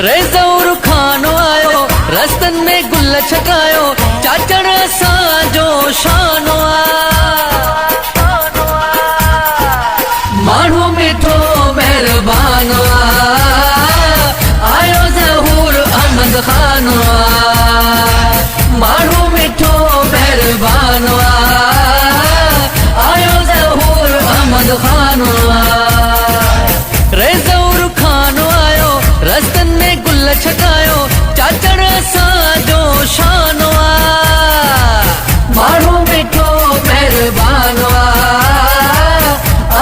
रे ज़हूर खानो आयो रस्तन में गुल छकायो चाचड़ असांजो शानो माण्हू मिठो महिरबानो आयो ज़हूर अहमद खानो माण्हू मिठो महिरबानो आयो ज़हूर अहमद खानो रे ज़हूर खानो आयो रस्तन में गुल छकायो चाचड़ असांजो शानो माण्हू मिठो महिरबानो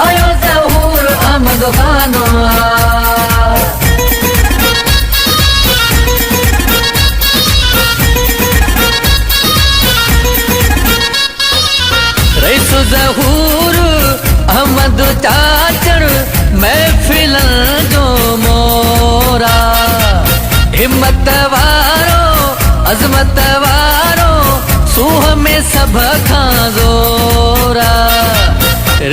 आयो ज़हूर अहमद खानो रईस ज़हूर अहमद चाचड़ महफिलन जो मोरा हिम्मत वारो अज़मत वारो सूह में सभ खां ज़ोरा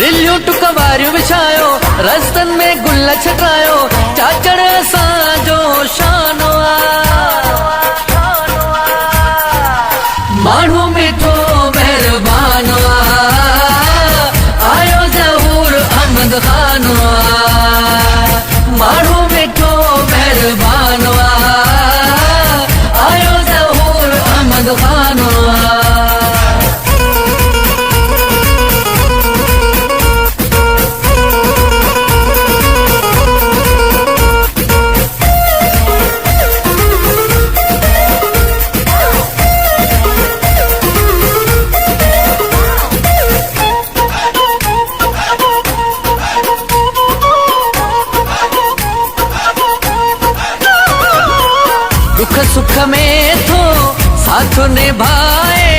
रिलियूं टुकवारियूं विछायो रस्तन में गुल छकायो चाचड़ असांजो शानो माण्हू मिठो महिरबानो आयो ज़हूर अहमद खानो माण्हू मिठो महिरबानो आयो ज़हूर अहमद खानो दुख सुख में थो साथ निभाए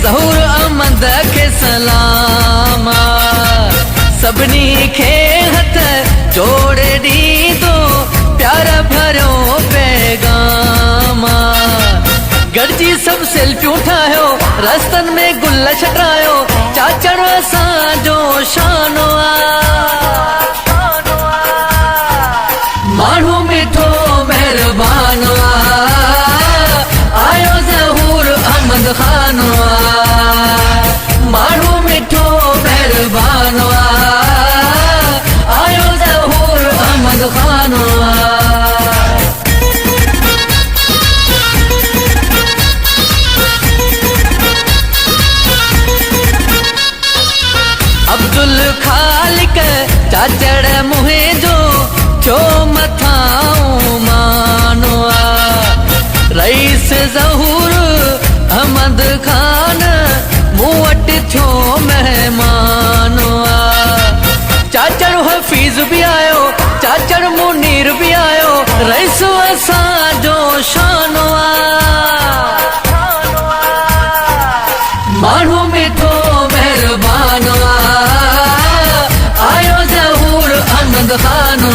ज़हूर अहमद के सलाम सभिनी खे हथ जोड़े ॾींदो प्यार भरियो पैगाम गॾिजी सभु सेल्फियूं ठाहियो रस्तन में गुल छटायो चाचड़ असांजो शानो माण्हू मिठो महिरबानो आयो ज़हूर अहमद खानो माण्हू मिठो महिरबानो आयो ज़हूर अहमद खानो अब्दुल खालिक चाचड़ मुंहिंजो जो मथां मानो रईस ज़हूर अहमद खान मूं वटि थियो महिमानो चाचड़ हफ़ीज़ बि आयो चाचड़ मुनीर बि आयो रईस असांजो शानो माण्हू मिठो महिरबानो आयो ज़हूर अहमद खानो